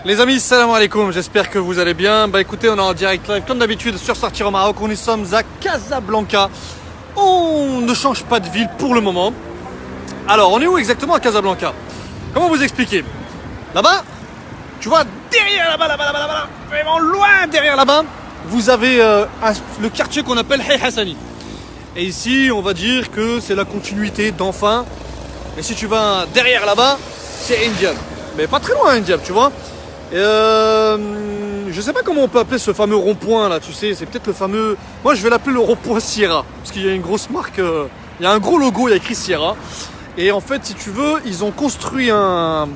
Les amis, salam alaikum, j'espère que vous allez bien. Bah écoutez, on est en direct live comme d'habitude sur Sortir au Maroc. On y sommes à Casablanca. On ne change pas de ville pour le moment. Alors, on est où exactement à Casablanca? Comment vous expliquer? Là-bas, tu vois, derrière là-bas, vraiment loin derrière là-bas, vous avez le quartier qu'on appelle Hay Hassani. Et ici, on va dire que c'est la continuité d'Enfin. Et si tu vas derrière là-bas, c'est Indiab. Mais pas très loin Indiab, tu vois. Je sais pas comment on peut appeler ce fameux rond-point là, tu sais, c'est peut-être le fameux... Moi je vais l'appeler le rond-point Sierra, parce qu'il y a une grosse marque, il y a un gros logo, il y a écrit Sierra. Et en fait, si tu veux, ils ont construit on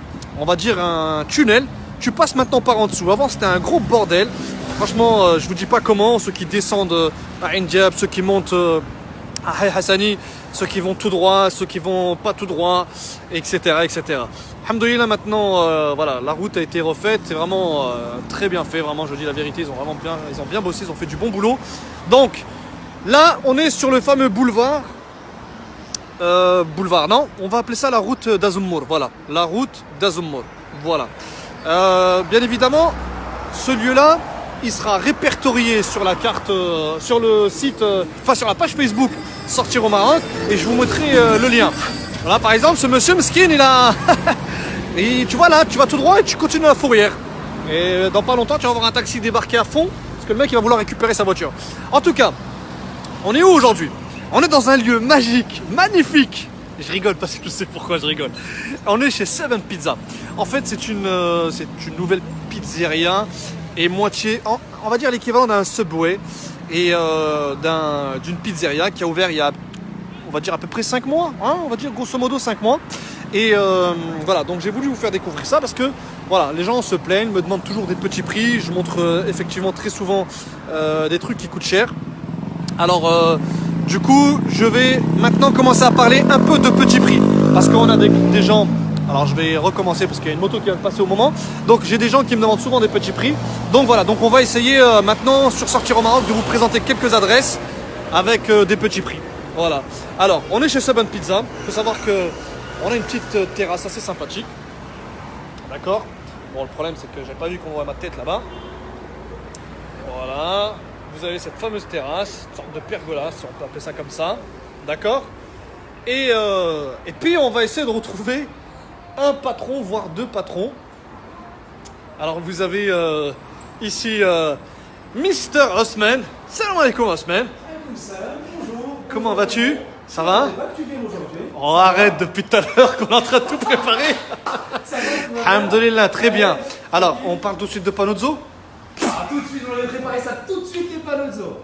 va dire un tunnel. Tu passes maintenant par en dessous. Avant c'était un gros bordel. Franchement, je vous dis pas comment, ceux qui descendent à Indiab, ceux qui montent à Hay Hassani, ceux qui vont tout droit, ceux qui vont pas tout droit, etc. etc. Alhamdoulilah, maintenant, voilà, la route a été refaite, c'est vraiment très bien fait, vraiment, je dis la vérité, ils ont bien bossé, ils ont fait du bon boulot. Donc, là, on est sur le fameux boulevard, non, on va appeler ça la route d'Azummour, voilà, la route d'Azummour, voilà. Bien évidemment, ce lieu-là, il sera répertorié sur la carte, sur le site, sur la page Facebook Sortir au Maroc, et je vous mettrai le lien. Voilà, par exemple, ce monsieur Mskin, il a... Et tu vois là, tu vas tout droit et tu continues la fourrière. Et dans pas longtemps, tu vas avoir un taxi débarqué à fond, parce que le mec, il va vouloir récupérer sa voiture. En tout cas, on est où aujourd'hui? On est dans un lieu magique, magnifique. Je rigole parce que je sais pourquoi je rigole. On est chez Seven Pizza. En fait, c'est une nouvelle pizzeria et moitié, on va dire l'équivalent d'un Subway et d'une pizzeria qui a ouvert il y a, on va dire à peu près 5 mois, hein, on va dire grosso modo 5 mois. Et voilà, donc j'ai voulu vous faire découvrir ça parce que voilà, les gens se plaignent, me demandent toujours des petits prix. Je montre effectivement très souvent des trucs qui coûtent cher. Alors du coup, je vais maintenant commencer à parler un peu de petits prix parce qu'on a des gens. Alors je vais recommencer parce qu'il y a une moto qui vient de passer au moment. Donc j'ai des gens qui me demandent souvent des petits prix. Donc voilà, donc on va essayer maintenant sur Sortir au Maroc de vous présenter quelques adresses avec des petits prix. Voilà. Alors on est chez Seven Pizza. Il faut savoir que on a une petite terrasse assez sympathique. D'accord. Bon, le problème c'est que j'ai pas vu qu'on voit ma tête là-bas. Voilà. Vous avez cette fameuse terrasse, une sorte de pergola si on peut appeler ça comme ça. D'accord. Et puis on va essayer de retrouver un patron, voire deux patrons. Alors vous avez ici Mister Osman. Salam alaikum Osman. Bonjour. Comment vas-tu? Ça va? Tu viens aujourd'hui? Oh, arrête depuis tout à l'heure qu'on est en train de tout préparer. Alhamdoulilah, très bien. Alors, on parle tout de suite de Panozzo? Ah, tout de suite, on avait préparé ça tout de suite, les panozzo.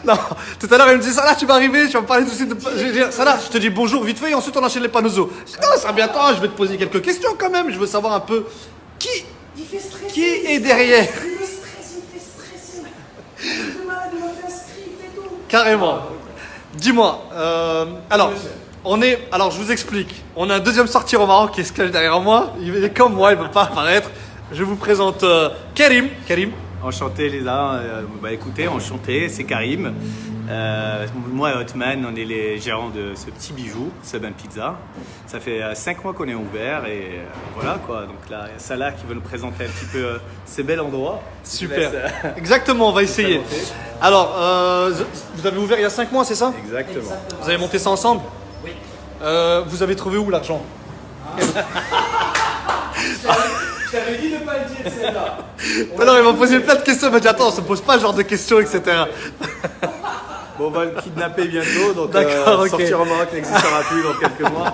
Non, tout à l'heure, elle me disait, Salah, tu vas arriver, tu vas me parler tout de suite de... Je vais dire, Salah, je te dis bonjour vite fait et ensuite on enchaîne les Panozzo. Je dis, non, ça sera bientôt, je vais te poser quelques questions quand même. Je veux savoir un peu Il fait stresser. qui est derrière. Il me stresse, il me fait stresser. Le malade, il m'a fait un script et tout. Carrément. Dis-moi, alors, alors je vous explique. On a un deuxième Sortir au Maroc qui se cache derrière moi. Il est comme moi, il ne peut pas apparaître. Je vous présente Karim. Karim. Enchanté les gars, écoutez, enchanté, c'est Karim. Moi et Othman, on est les gérants de ce petit bijou, Seven Pizza. Ça fait 5 mois qu'on est ouvert et voilà quoi. Donc là, il y a Salah qui veut nous présenter un petit peu ces bels endroits. Super. Exactement, on va essayer. Alors, vous avez ouvert il y a 5 mois, c'est ça? Exactement. Vous avez monté ça ensemble? Oui. Vous avez trouvé où l'argent? Je t'avais dit de ne pas le dire, celle-là. Alors, il m'a posé plein de questions. Il m'a dit, attends, on se pose pas ce genre de questions, etc. Bon, on va le kidnapper bientôt, donc D'accord, ok. Sortir au Maroc n'existera plus dans quelques mois.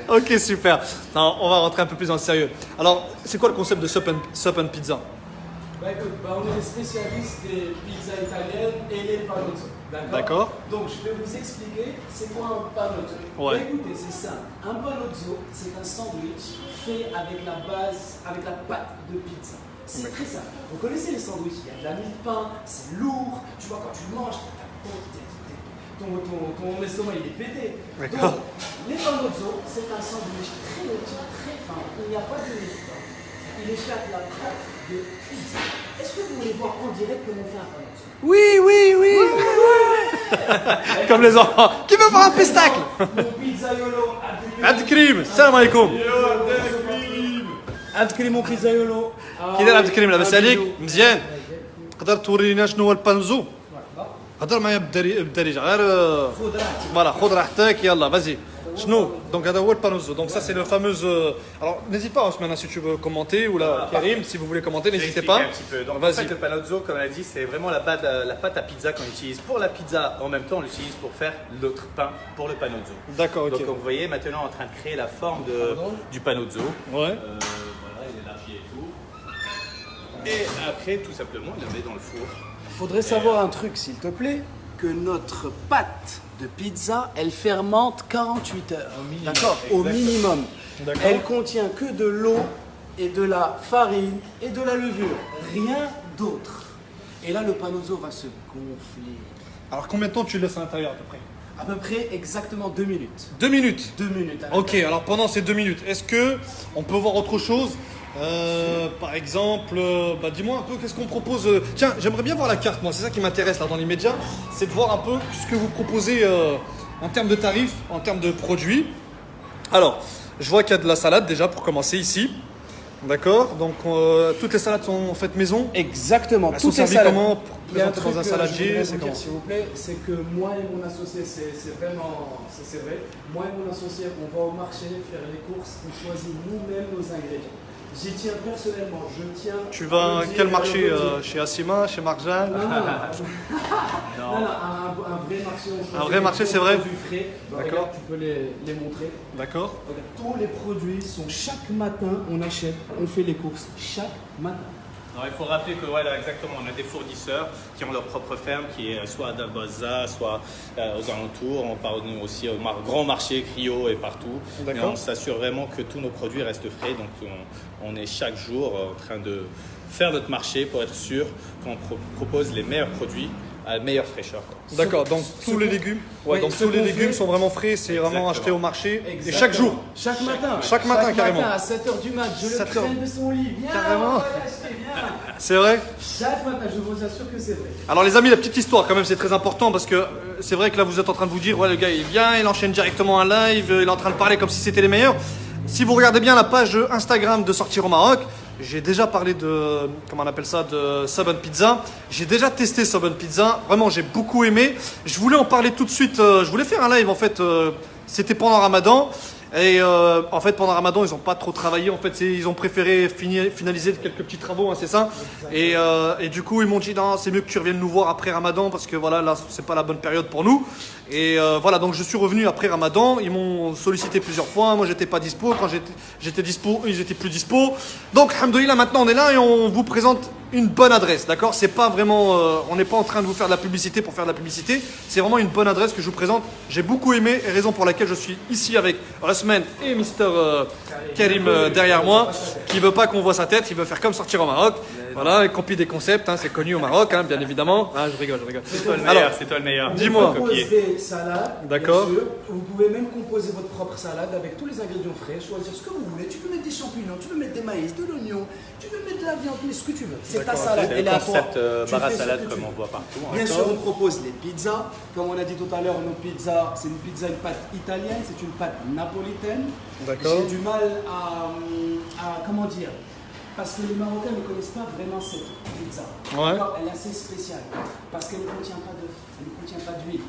Ok, super. Non, on va rentrer un peu plus dans le sérieux. Alors, c'est quoi le concept de Sup & Pizza? Bah écoute, on est les spécialistes des pizzas italiennes et les panozzo. D'accord. Donc je vais vous expliquer c'est quoi un panozzo. Ouais. Bah, écoutez, c'est simple. Un panozzo, c'est un sandwich fait avec la base, avec la pâte de pizza. C'est très simple. Vous connaissez les sandwichs, il y a de la mie de pain, c'est lourd. Tu vois, quand tu manges, ton estomac il est pété. D'accord. Donc, les panozzo, c'est un sandwich très petit, très fin. Il n'y a pas de mie de pain. Il est fait avec la pâte de pizza. Est-ce que vous voulez voir en direct comment on fait un panozzo? Oui. Comme les enfants. Qui veut voir un pestacle? Mon pizzaiolo Ad Krim, salam alaikum. عبد الكريم وبيتزا يولو. كي داير عبد الكريم لاباس عليك مزيان تقدر تورينا شنو هو البانوزو هضر معايا بالدارجه غير خذ راحتك. فوالا خذ راحتك يلا vas-y شنو دونك هذا هو البانوزو donc ça c'est le fameux alors n'hésite pas Ousmane si tu veux commenter ou là Karim si vous voulez commenter n'hésitez pas un petit peu. Donc, en vas-y fait, le panozzo, comme elle a dit, c'est vraiment la pâte à pizza qu'on utilise pour la pizza. En même temps, on l'utilise pour faire l'autre pain pour le panozzo. d'accord ok Donc, comme vous voyez, maintenant, on est en train de créer la forme du panozzo. ouais Voilà, il est élargi et tout. Et après, tout simplement, il le met dans le four. Faudrait savoir un truc, s'il te plaît, que notre pâte de pizza, elle fermente 48 heures. D'accord. Au minimum. D'accord. Elle contient que de l'eau et de la farine et de la levure. Rien d'autre. Et là, le panozzo va se gonfler. alors combien de temps tu le laisses à l'intérieur à peu près À peu près exactement 2 minutes. 2 minutes 2 minutes. à ok alors pendant ces 2 minutes est-ce que on peut voir autre chose par exemple, bah dis-moi un peu qu'est-ce qu'on propose. Tiens, j'aimerais bien voir la carte, moi, c'est ça qui m'intéresse là dans l'immédiat, c'est de voir un peu ce que vous proposez en termes de tarifs, en termes de produits. Alors, je vois qu'il y a de la salade déjà pour commencer ici. D'accord, donc toutes les salades sont faites maison. Exactement. Elles sont Toutes les servies salades. comment pour Il y a un présenter truc dans un que je saladier, voudrais c'est vous comment dire, s'il vous plaît, c'est que moi et mon associé, c'est vraiment, c'est vrai, moi et mon associé, on va au marché faire les courses, on choisit nous-mêmes nos ingrédients. J'y tiens personnellement, je tiens. Tu vas à quel marché chez Assima, chez Marjane Non, un vrai marché. Un vrai marché, c'est vrai. Produits frais. D'accord. Regarde, tu peux les montrer. D'accord. Regarde, tous les produits sont chaque matin, on achète, on fait les courses chaque matin. Alors, il faut rappeler que voilà, exactement, on a des fournisseurs qui ont leur propre ferme, qui est soit à Dabaza, soit aux alentours. On parle aussi au grand marché, Crio et partout. D'accord. Et on s'assure vraiment que tous nos produits restent frais. Donc on est chaque jour en train de faire notre marché pour être sûr qu'on propose les meilleurs produits à la meilleure fraîcheur. D'accord, donc tous les légumes, oui, donc tous les légumes sont vraiment frais, c'est vraiment acheté au marché et chaque jour. Chaque matin. Chaque matin, carrément. À 7h du mat, je le 7 heures. traîne de son lit. Viens, Carrément. on va l'acheter, viens. C'est vrai. Chaque matin, je vous assure que c'est vrai. Alors les amis, la petite histoire quand même, c'est très important parce que c'est vrai que là vous êtes en train de vous dire, ouais le gars il vient, il enchaîne directement un live, il est en train de parler comme si c'était les meilleurs. Si vous regardez bien la page Instagram de Sortir au Maroc, j'ai déjà parlé de, comment on appelle ça, de Saban Pizza. J'ai déjà testé Saban Pizza. Vraiment, j'ai beaucoup aimé. Je voulais en parler tout de suite. Je voulais faire un live, en fait. C'était pendant Ramadan. Et en fait, pendant Ramadan, ils n'ont pas trop travaillé. En fait, ils ont préféré finaliser quelques petits travaux, hein, c'est ça. Et du coup, ils m'ont dit, non, c'est mieux que tu reviennes nous voir après Ramadan parce que voilà, là, c'est pas la bonne période pour nous. Et voilà, donc je suis revenu après Ramadan. Ils m'ont sollicité plusieurs fois. Moi, j'étais pas dispo. Quand j'étais dispo, ils étaient plus dispo. Donc, alhamdoulilah, maintenant, on est là et on vous présente une bonne adresse, d'accord? C'est pas vraiment, on n'est pas en train de vous faire de la publicité pour faire de la publicité. C'est vraiment une bonne adresse que je vous présente. J'ai beaucoup aimé et raison pour laquelle je suis ici avec Ousmane et Mister Karim derrière moi, qui veut pas qu'on voit sa tête, il veut faire comme Sortir au Maroc. Voilà, il copie des concepts, hein, c'est connu au Maroc, hein, bien évidemment. Ah, je rigole. C'est toi le meilleur, c'est toi le meilleur. Dis-moi. Vous proposez des salades, D'accord. bien sûr. Vous pouvez même composer votre propre salade avec tous les ingrédients frais, choisir ce que vous voulez. Tu peux mettre des champignons, tu peux mettre des maïs, de l'oignon, tu peux mettre de la viande, mais ce que tu veux. C'est ta salade. C'est Elle le est à toi. concept Tu bar à fais ce salade que tu comme veux. on voit partout. hein. Bien sûr, on propose les pizzas. Comme on a dit tout à l'heure, nos pizzas, c'est une pizza, une pâte italienne, c'est une pâte napolitaine. D'accord. J'ai du mal à comment dire, parce que les Marocains ne connaissent pas vraiment cette pizza. Ouais. D'accord, elle est assez spéciale parce qu'elle ne contient pas d'œuf, elle ne contient pas d'huile,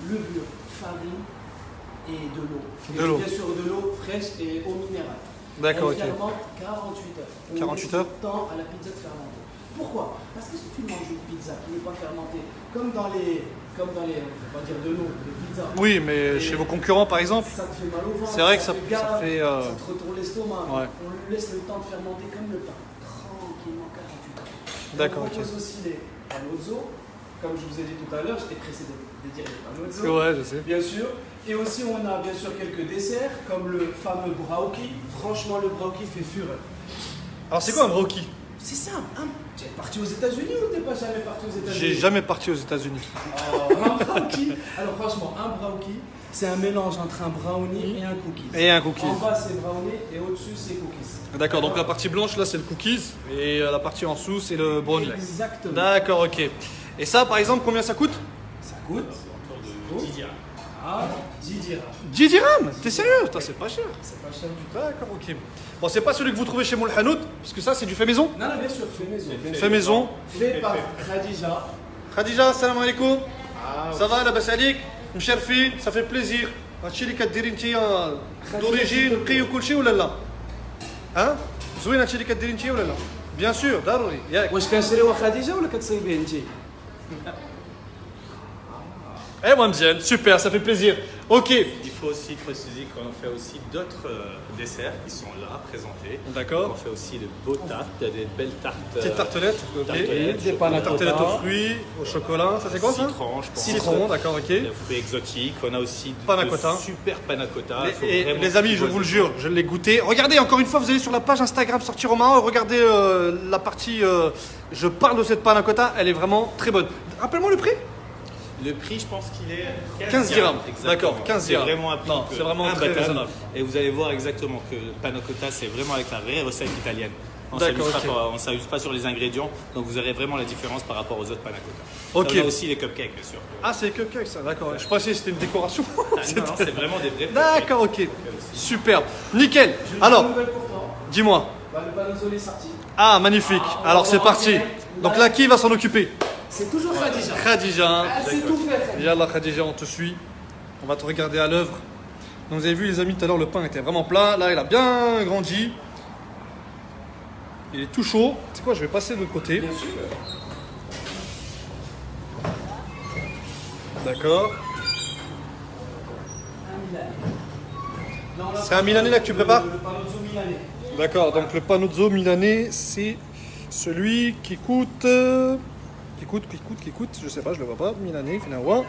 levure, farine et de l'eau. De l'eau. Bien sûr, de l'eau fraîche et eau minérale. D'accord, Elle ok. fermente 48 heures. On 48 laisse heures. le temps à la pizza de fermenter. Pourquoi? Parce que si tu manges une pizza qui n'est pas fermentée, comme dans les, on va pas dire de l'eau, les pizzas. Oui, mais chez vos concurrents, par exemple. Ça te fait mal au ventre. C'est vrai que ça gave, fait, ça te retourne l'estomac. Ouais. On lui laisse le temps de fermenter comme le pain. Tranquillement, 48 heures. D'accord, On ok. propose aussi les panozzo. Comme je vous ai dit tout à l'heure, j'étais pressé de dire les panozzo. Ouais, je sais. Bien sûr. Et aussi, on a bien sûr quelques desserts, comme le fameux brauki. Franchement, le brauki fait fureur. Alors c'est quoi un brauki? C'est simple, hein. Tu es parti aux États-Unis ou t'es pas jamais parti aux États-Unis? J'ai jamais parti aux États-Unis. Un brauki. Alors franchement, un brauki, c'est un mélange entre un brownie et un cookie. Et un cookie. En bas c'est brownie et au-dessus c'est cookies. D'accord, donc la partie blanche là c'est le cookies et la partie en dessous c'est le brownie. Exactement. D'accord, ok. Et ça par exemple, combien ça coûte? Ça coûte. Autour de 10 dirhams. Ah, 10 dirhams. 10 dirhams. T'es sérieux? Putain, c'est pas cher. C'est pas cher du tout. D'accord, ok. Bon, c'est pas celui que vous trouvez chez Moul Hanout, parce que ça, c'est du fait maison. Non, non, bien sûr, fait maison. Fait maison. Fait par Khadija. Khadija, salam alaikum. Ça va, la basalik? Mcherfi, ça fait plaisir. هادشي اللي كديري انت دوريجين نقي وكل شيء ولا لا؟ ها؟ زوين هادشي اللي كديري انت ولا لا؟ بيان سور ضروري ياك. واش كنشريوها خديجه ولا كتصايبيه انت؟ ايوا مزيان سوبر ça fait plaisir. Ok. Il faut aussi préciser qu'on fait aussi d'autres desserts qui sont là, présentés. D'accord. On fait aussi de beaux tartes, il y a des belles tartes. Petite tartelette. Ok. Tartelettes, des panna Tartelette cotta. aux fruits, au chocolat. Ça c'est quoi ça? Citron, je pense. Citron, d'accord, ok. Des fruits exotiques. On a aussi Panna cotta. super panna cotta. Il faut Et vraiment les amis, qu'ils je voient vous le ça. jure, je l'ai goûté. Regardez, encore une fois, vous allez sur la page Instagram Sortir au Maroc, regardez la partie je parle de cette panna cotta, elle est vraiment très bonne. Rappelle-moi le prix? Le prix, je pense qu'il est 15 dirhams. Exactement. D'accord, 15 dirhams. C'est vraiment un prix Non, c'est vraiment très imbattable. raisonnable. Et vous allez voir exactement que le panna cotta, c'est vraiment avec la vraie recette italienne. On D'accord, ne s'amuse pas sur les ingrédients, donc vous aurez vraiment la différence par rapport aux autres panna cotta. Ok. On a aussi les cupcakes, bien sûr. Ah, c'est cupcake ça, d'accord. Je pensais que c'était une décoration. Ah, non, non, c'est vraiment des vrais D'accord, ok. Superbe. Nickel. Alors, Nouvelle pour toi. dis-moi. Bah, le panozzo est sorti. Ah, magnifique. Alors, c'est parti. Donc là, qui va s'en occuper? C'est toujours Khadija. Khadija. Elle sait tout faire. Khadija. Yallah Khadija, on te suit. On va te regarder à l'œuvre. Donc vous avez vu les amis, tout à l'heure le pain était vraiment plat. Là il a bien grandi. Il est tout chaud. C'est quoi, je vais passer de l'autre côté. Bien sûr. D'accord. Un Milanais. Non, là, C'est un Milanais là que tu prépares? Le panozzo milanais. D'accord, donc le panozzo milanais, c'est celui qui coûte... je sais pas, je le vois pas. Milanais, finalement.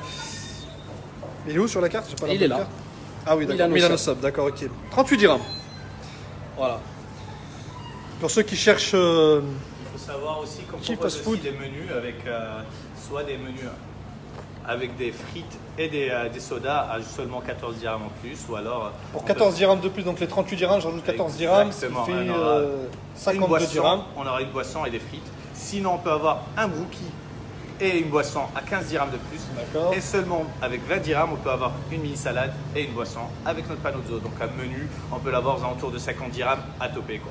Il est où sur la carte? J'ai pas la Il bonne est là. carte. Ah oui, d'accord. Milano Milano Sub, d'accord, ok. 38 dirhams. Voilà. Pour ceux qui cherchent... Il faut savoir aussi qu'on Cheap propose fast aussi food. des menus avec soit des menus avec des frites et des sodas à seulement 14 dirhams en plus, ou alors Pour on peut- 14 dirhams de plus, donc les 38 dirhams, je rajoute 14 dirhams, ce qui Exactement, fait on aura une 52 boisson, dirhams. on aura une boisson et des frites. Sinon, on peut avoir un brookie et une boisson à 15 dirhams de plus. D'accord. Et seulement avec 20 dirhams, on peut avoir une mini salade et une boisson avec notre panozzo. Donc un menu, on peut l'avoir aux alentours de 50 dirhams à toper, quoi.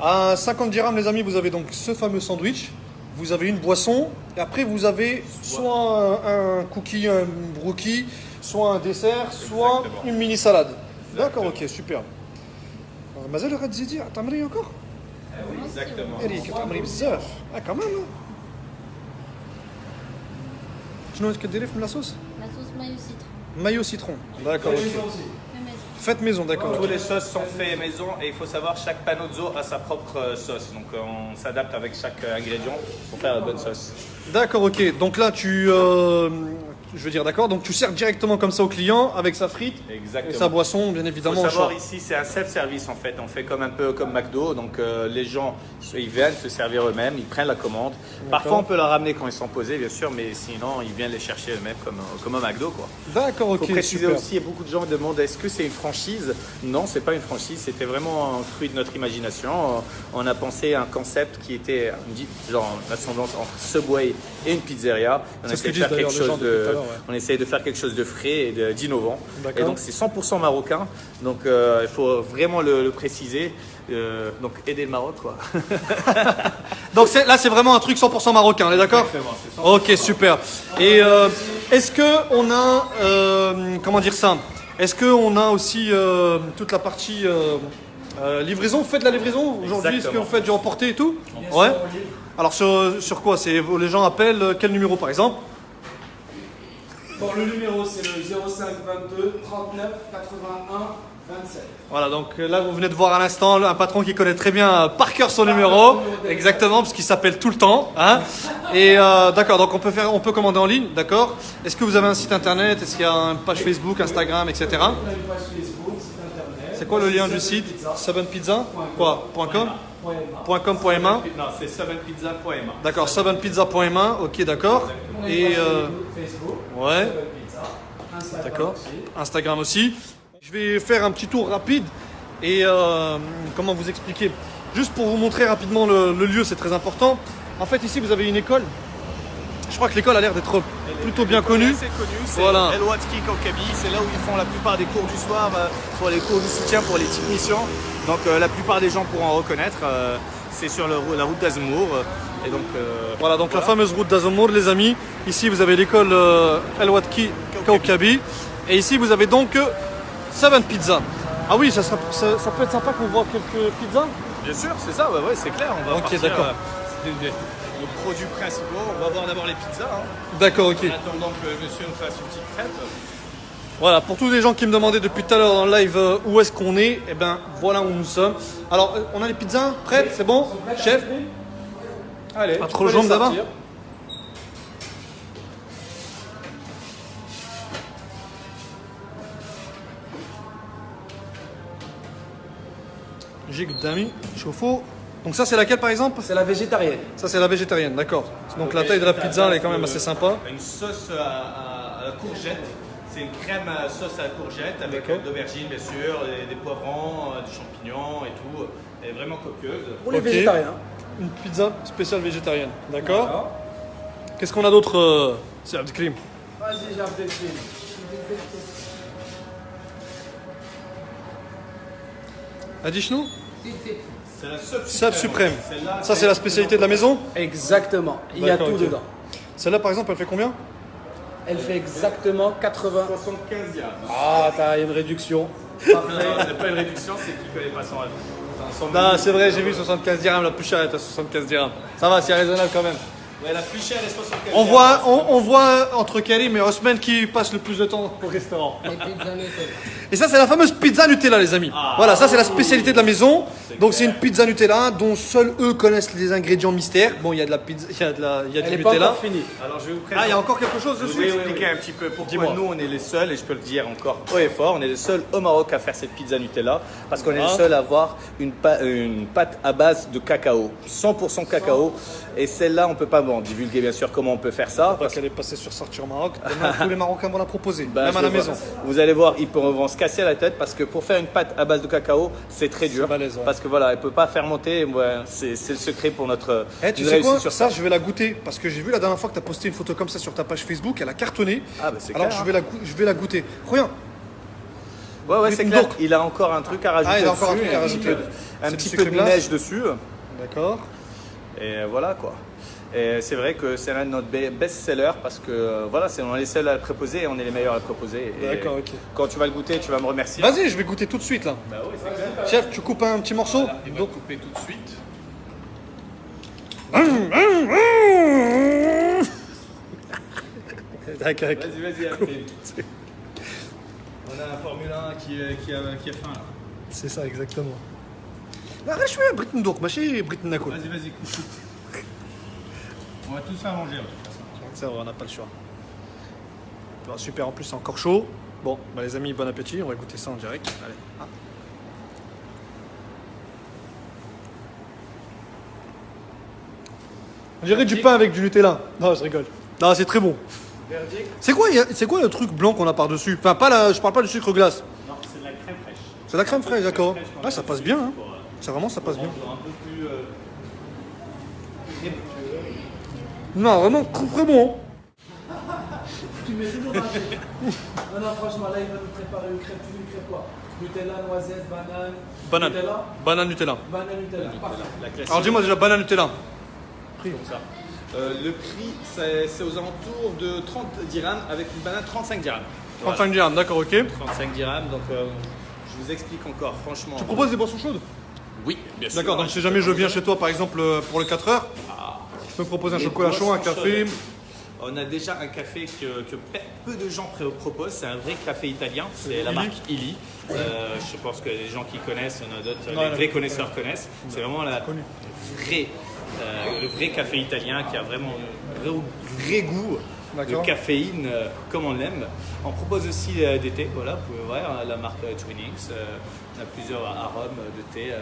À 50 dirhams, les amis, vous avez donc ce fameux sandwich. Vous avez une boisson, et après vous avez soit un cookie, un brookie, soit un dessert, soit Exactement. une mini salade. D'accord, ok, super. مازال غادي تزيدي تعمري encore? Exactement. ريك تعمري بزاف. Ah quand même. شنو كديري في لاصوص؟ La sauce mayo citron. Mayo citron. D'accord, ok. Fait maison aussi. Fait maison. Faites maison, d'accord. Tous ok. les sauces sont faites maison et il faut savoir chaque panozzo a sa propre sauce. Donc on s'adapte avec chaque ingrédient pour faire la bonne sauce. D'accord, ok. Donc là, je veux dire, d'accord. Donc tu sers directement comme ça au client avec sa frite et Exactement. sa boisson, bien Il faut évidemment. au savoir choix. ici, c'est un self-service en fait. On fait comme un peu comme McDo. Donc les gens, ils viennent se servir eux-mêmes, ils prennent la commande. Parfois, on peut leur ramener quand ils sont posés, bien sûr, mais sinon, ils viennent les chercher eux-mêmes comme un McDo, quoi. D'accord, Il ok. faut préciser super. aussi, il y a beaucoup de gens qui demandent est-ce que c'est une franchise? Non, c'est pas une franchise, c'était vraiment un fruit de notre imagination. On a pensé à un concept qui était genre l'assemblance entre Subway et une pizzeria. On C'est ce que essaie de disent faire quelque d'ailleurs les gens chose depuis tout à de, l'heure, ouais. on essaye de faire quelque chose de frais et d'innovant. D'accord. Et donc c'est 100% marocain. Donc il faut vraiment le préciser. Donc aider le Maroc, quoi. Donc là, c'est vraiment un truc 100% marocain, on est d'accord? Exactement, c'est 100% Ok, super. Et est-ce que on a, comment dire ça? Est-ce que on a aussi toute la partie livraison? Vous faites de la livraison aujourd'hui? Est-ce que Exactement. vous faites du emporté et tout? Bien Ouais. sûr, on livre. Alors sur quoi? C'est les gens appellent quel numéro par exemple? Bon, le numéro c'est le 05 22 39 81 27. Voilà, donc là vous venez de voir à l'instant un patron qui connaît très bien par cœur son numéro, exactement, parce qu'il s'appelle tout le temps. Hein. Et d'accord, donc on peut commander en ligne, d'accord. Est-ce que vous avez un site internet? Est-ce qu'il y a une page Facebook, Instagram, etc. On a une page Facebook, site internet. C'est quoi le lien du site? 7pizza. Quoi? .com? .com.ma. Non, c'est 7pizza.ma. D'accord, 7pizza.ma, ok, d'accord. On a une Et page Facebook, ouais, 7 Pizza. Instagram d'accord. aussi. Instagram aussi. Je vais faire un petit tour rapide et comment vous expliquer? Juste pour vous montrer rapidement le lieu, c'est très important. En fait, ici, vous avez une école. Je crois que l'école a l'air d'être plutôt bien connue. C'est connu, c'est Voilà. El Watki Kaukabi, c'est là où ils font la plupart des cours du soir pour les cours de soutien pour les techniciens. Donc la plupart des gens pourront en reconnaître. C'est sur la route d'Azemmour. Et donc Voilà, donc la fameuse route d'Azemmour, les amis. Ici, vous avez l'école El Watki Kaukabi. Et ici, vous avez donc Seven Pizza. Ah oui, ça peut être sympa qu'on voit quelques pizzas. bien sûr, c'est ça, ouais, c'est clair. On va Ok, partir, d'accord. C'est nos produits principaux. On va voir d'abord les pizzas. Hein. D'accord, ok. En attendant que le monsieur nous fasse une petite crêpe. Voilà, pour tous les gens qui me demandaient depuis tout à l'heure dans le live où est-ce qu'on est, eh ben voilà où nous sommes. Alors, on a les pizzas prêtes, c'est bon, chef? Allez, Pas tu trop peux jaune les d'abord. sortir. Jig Dami, chauffe-eau. Donc ça c'est laquelle par exemple? C'est la végétarienne. Ça c'est la végétarienne, d'accord. Donc la taille de la pizza elle est quand même assez sympa. Une sauce à la courgette. C'est une crème à sauce à la courgette avec D'accord. d'aubergines bien sûr, des poivrons, des champignons et tout. Elle est vraiment copieuse. Pour les Ok. végétariens. Une pizza spéciale végétarienne, d'accord. Qu'est-ce qu'on a d'autre C'est Abdelkrim. Vas-y, j'ai appelé le film. Adishnou? C'est la sub Sub suprême. Celle-là, Ça c'est la spécialité de la maison. Exactement. Il y a D'accord, tout ok. dedans. Celle-là par exemple elle fait combien? Elle fait exactement 80. 75 dirhams. Ah, t'as une réduction. Non, c'est pas une réduction, c'est qu'il connaît pas son Non c'est vrai, j'ai vu 75 dirhams, la plus chère est à 75 dirhams. Ça va, c'est raisonnable quand même. Ouais, la plus chère est 75 On voit entre Karim et Osman qui passe le plus de temps au restaurant. Et ça, c'est la fameuse pizza Nutella, les amis. Voilà, ça, c'est la spécialité de la maison. Donc, c'est une pizza Nutella dont seuls eux connaissent les ingrédients mystères. Bon, il y a de la pizza, il y a Elle du n'est pas Nutella. encore finie. Alors je vais vous présenter. Ah, il y a encore quelque chose Je dessus. vais expliquer un petit peu pourquoi Dis-moi. nous on est les seuls, et je peux le dire encore haut et fort, on est les seuls au Maroc à faire cette pizza Nutella parce qu'on est les Ah. seuls à avoir une pâte à base de cacao, 100% cacao. Et celle-là, on peut pas divulguer bien sûr comment on peut faire ça. Parce qu'elle est passée sur Sortir Maroc. Demain, tous les Marocains vont la proposer, Bah, même à je la vais maison. voir. Vous allez voir, ils vont se casser la tête parce que pour faire une pâte à base de cacao, c'est très dur. balèze, ouais. Parce que voilà, elle peut pas fermenter. Ouais, c'est le secret pour notre Eh, tu une sais réussite quoi? sur Ça, je vais la goûter. Parce que j'ai vu la dernière fois que tu as posté une photo comme ça sur ta page Facebook. Elle a cartonné. Ah, bah, c'est Alors, clair, je vais la goûter. Regarde. Ouais, c'est clair. Donc- Il a encore un truc à rajouter. Ah, il a encore un dessus, truc à et rajouter. Un C'est petit du peu sucre de glace. neige dessus. D'accord. Et voilà quoi. Et c'est vrai que c'est l'un de notre best-seller parce que voilà, on est les seuls à le proposer et on est les meilleurs à le proposer. Et D'accord, ok. quand tu vas le goûter, tu vas me remercier. Vas-y, je vais goûter tout de suite là. Bah oui, c'est clair. Chef, tu coupes un petit morceau? Il va Donc, couper tout de suite. D'accord. Vas-y, après. On a un Formule 1 qui a faim là. C'est ça, exactement. Arrête, je suis Brit Ndouk, ماشي Brit Nakul. Vas-y, coupe. On va tous faire manger. De toute façon. C'est vrai, on n'a pas le choix. Bon, super, en plus c'est encore chaud. Bon, bah, les amis, bon appétit, on va goûter ça en direct. Allez. Ah. On dirait du pain avec du Nutella. Non, je rigole. Non, c'est très bon. C'est quoi le truc blanc qu'on a par-dessus? Enfin, je parle pas du sucre glace. Non, c'est de la crème fraîche. C'est de la crème fraîche, d'accord. Crème fraîche, Ouais, ça passe bien. Hein. pour, Ça vraiment, ça passe bien. rendre un peu plus. Non, vraiment, très bon. Tu mets toujours un truc. Non, franchement, là, il va nous préparer une crêpe. Tu veux une crêpe quoi? Nutella, noisette, banane. Banane. Nutella. Banane Nutella. Banane Nutella. Parfait. La classique. Alors dis-moi déjà banane Nutella. Comme ça. Le prix, c'est aux alentours de 30 dirhams avec une banane 35 dirhams. 35 dirhams, d'accord, ok. 35 dirhams, donc je vous explique encore, franchement. Tu proposes des boissons chaudes? Oui, bien sûr. D'accord, donc si jamais je viens chez toi par exemple pour le 4 heures, tu peux me proposer un Les chocolat chaud, un boissons café. chaudes. On a déjà un café que peu de gens proposent, c'est un vrai café italien, c'est la Illy. marque Illy. Je pense que les gens qui connaissent, il y en a d'autres, Non, les non, vrais non. connaisseurs connaissent. C'est vraiment le vrai café italien qui a vraiment un vrai goût de D'accord. caféine comme on l'aime. On propose aussi des thés, voilà, vous pouvez voir la marque Twinings. On a plusieurs arômes de thé.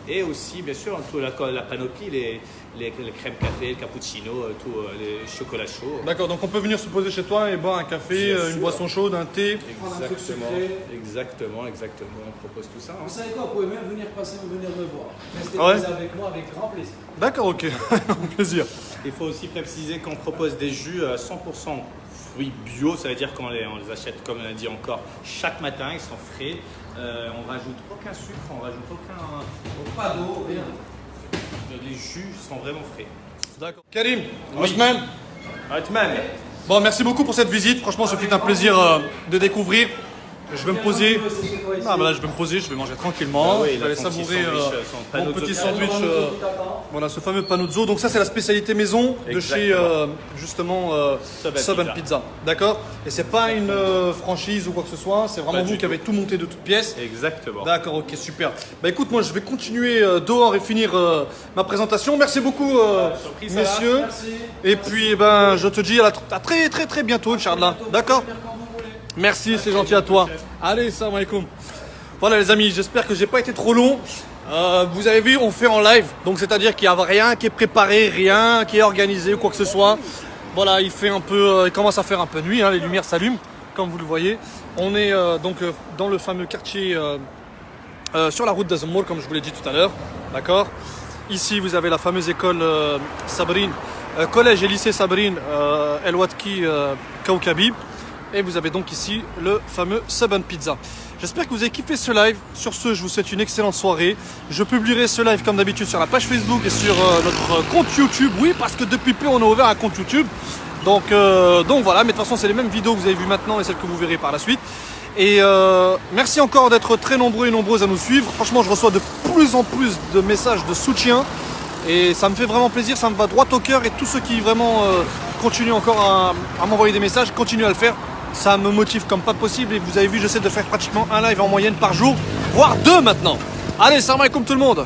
Et aussi, bien sûr, toute la panoplie, les crèmes café, le cappuccino, tous les chocolats chauds. D'accord, donc on peut venir se poser chez toi et boire un café, Bien une sûr. boisson chaude, un thé. Prendre un truc Exactement, sucré. exactement. On propose tout ça. hein. Vous savez quoi? Vous pouvez même venir passer ou venir me voir. Restez Ah ouais posés avec moi avec grand plaisir. D'accord, ok, avec plaisir. Il faut aussi préciser qu'on propose des jus 100% fruits bio, ça veut dire qu'on les achète, comme on a dit encore, chaque matin, ils sont frais. On rajoute aucun sucre, on rajoute pas d'eau, rien. Les jus sont vraiment frais. D'accord. Karim, Oui. Osman. Othman, Bon, merci beaucoup pour cette visite. Franchement, ce fut un plaisir de découvrir. Je vais me poser. Ah, bah là, je vais me poser, je vais manger tranquillement. Ah oui, je vais aller là, ton petit savourer sandwich, son mon panozzo. petit sandwich. Voilà, ce fameux panozzo. Donc ça, c'est la spécialité maison de chez Exactement. justement Sub and Pizza. D'accord. Et c'est pas une franchise ou quoi que ce soit. C'est vraiment Pas vous du qui avez tout. tout monté de toutes pièces. Exactement. D'accord, ok, super. Bah écoute, moi je vais continuer dehors et finir ma présentation. Merci beaucoup, surprise, ça va. messieurs. Merci. Et puis, eh ben, je te dis à très très très bientôt, Inch'Allah. D'accord. Merci, c'est gentil à toi. Allez, salam alaikum. Voilà les amis, j'espère que j'ai pas été trop long. Vous avez vu, on fait en live, donc c'est-à-dire qu'il n'y a rien qui est préparé, rien qui est organisé ou quoi que ce soit. Voilà, il commence à faire un peu nuit, hein, les lumières s'allument, comme vous le voyez. On est dans le fameux quartier sur la route d'Azmour, comme je vous l'ai dit tout à l'heure. D'accord. Ici, vous avez la fameuse école Sabrine, collège et lycée Sabrine El Watki Kawkabi. Et vous avez donc ici le fameux Sub and Pizza. J'espère que vous avez kiffé ce live. Sur ce, je vous souhaite une excellente soirée. Je publierai ce live comme d'habitude sur la page Facebook et sur notre compte YouTube. Oui, parce que depuis peu, on a ouvert un compte YouTube. Donc voilà, mais de toute façon, c'est les mêmes vidéos que vous avez vues maintenant et celles que vous verrez par la suite. Et merci encore d'être très nombreux et nombreuses à nous suivre. Franchement, je reçois de plus en plus de messages de soutien. Et ça me fait vraiment plaisir, ça me va droit au cœur. Et tous ceux qui vraiment continuent encore à m'envoyer des messages, continuent à le faire. Ça me motive comme pas possible. Et vous avez vu, j'essaie de faire pratiquement un live en moyenne par jour, voire deux maintenant. Allez, salam alaikum tout le monde.